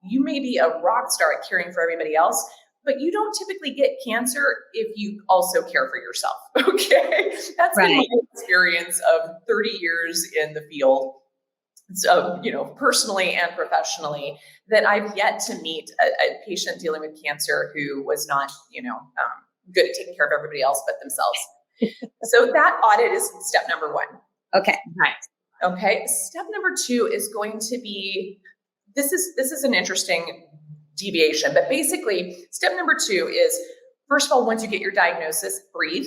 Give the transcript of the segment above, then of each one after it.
you may be a rock star at caring for everybody else, but you don't typically get cancer if you also care for yourself. Okay. That's been my experience of 30 years in the field. So, personally and professionally, that I've yet to meet a patient dealing with cancer who was not, good at taking care of everybody else but themselves. So that audit is step number one. Okay. Right. Okay. Step number two is going to be, this is an interesting deviation, but basically step number two is, first of all, once you get your diagnosis, breathe,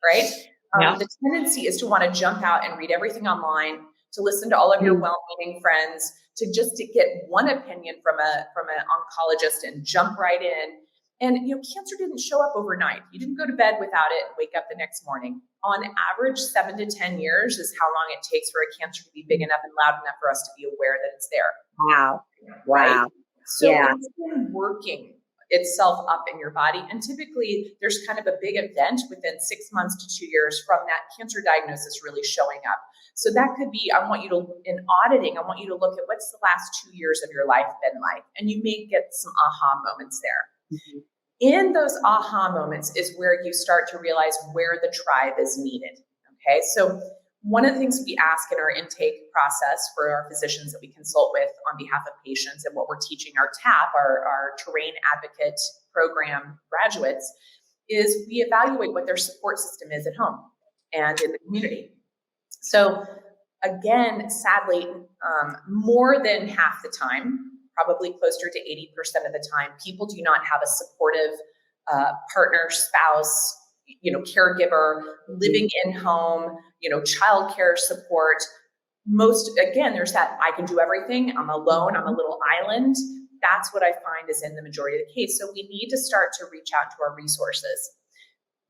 right? The tendency is to want to jump out and read everything online, to listen to all of your well-meaning friends, to get one opinion from an oncologist and jump right in. And, cancer didn't show up overnight. You didn't go to bed without it and wake up the next morning. On average, 7 to 10 years is how long it takes for a cancer to be big enough and loud enough for us to be aware that it's there. Wow. Right? Wow. So it's been working itself up in your body. And typically there's kind of a big event within 6 months to 2 years from that cancer diagnosis really showing up. So that could be, in auditing, I want you to look at what's the last 2 years of your life been like. And you may get some aha moments there. Mm-hmm. In those aha moments is where you start to realize where the tribe is needed. Okay. So one of the things we ask in our intake process for our physicians that we consult with on behalf of patients, and what we're teaching our TAP, our Terrain Advocate Program graduates, is we evaluate what their support system is at home and in the community. So again, sadly, more than half the time, probably closer to 80% of the time, people do not have a supportive partner, spouse, caregiver, living in home, childcare support. There's that I can do everything. I'm alone. I'm a little island. That's what I find is in the majority of the case. So we need to start to reach out to our resources.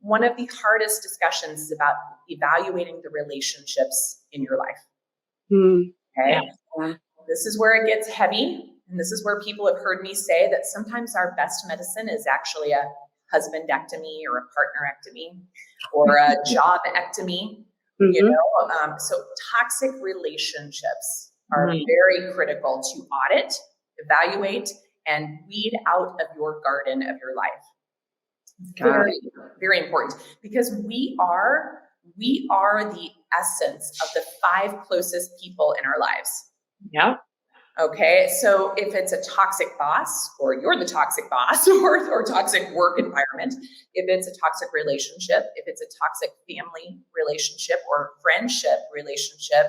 One of the hardest discussions is about evaluating the relationships in your life. Okay. Yeah. This is where it gets heavy. And this is where people have heard me say that sometimes our best medicine is actually a husbandectomy or a partnerectomy or a jobectomy. So toxic relationships are very critical to audit, evaluate, and weed out of your garden of your life. Very, very important, because we are the essence of the 5 closest people in our lives. Yep. Okay, so if it's a toxic boss, or you're the toxic boss, or toxic work environment, if it's a toxic relationship, if it's a toxic family relationship or friendship relationship,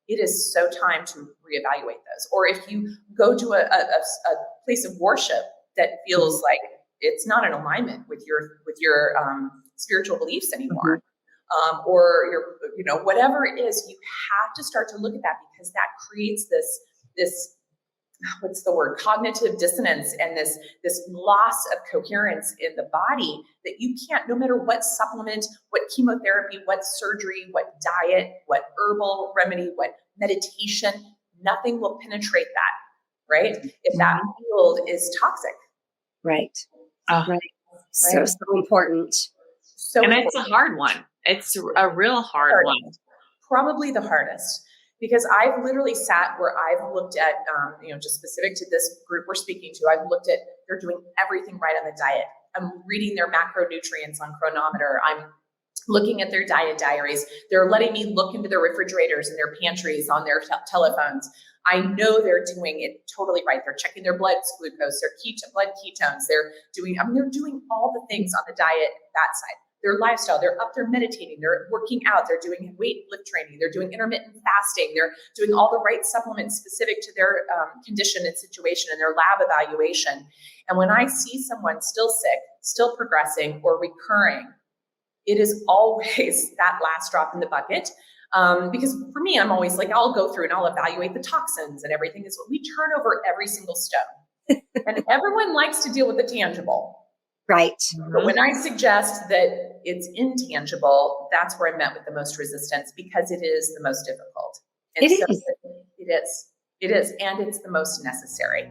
it is so time to reevaluate those. Or if you go to a place of worship that feels like it's not in alignment with your spiritual beliefs anymore, or your whatever it is, you have to start to look at that, because that creates this what's the word, cognitive dissonance, and this loss of coherence in the body that you can't, no matter what supplement, what chemotherapy, what surgery, what diet, what herbal remedy, what meditation, nothing will penetrate that, right? If that field is toxic. Right. Right. So important. And it's a hard one. It's a real hard one. Probably the hardest. Because I've literally sat where I've looked at, just specific to this group we're speaking to, I've looked at, they're doing everything right on the diet. I'm reading their macronutrients on Chronometer. I'm looking at their diet diaries. They're letting me look into their refrigerators and their pantries on their telephones. I know they're doing it totally right. They're checking their blood glucose, their blood ketones. They're doing all the things on the diet, that side. Their lifestyle, they're up there meditating, they're working out, they're doing weight lift training, they're doing intermittent fasting, they're doing all the right supplements specific to their condition and situation and their lab evaluation. And when I see someone still sick, still progressing, or recurring, it is always that last drop in the bucket. Because for me, I'm always like, I'll go through and I'll evaluate the toxins and everything. Is what we turn over every single stone. And everyone likes to deal with the tangible. Right. But when I suggest that it's intangible, that's where I'm met with the most resistance, because it is the most difficult. And it is. It is. And it's the most necessary.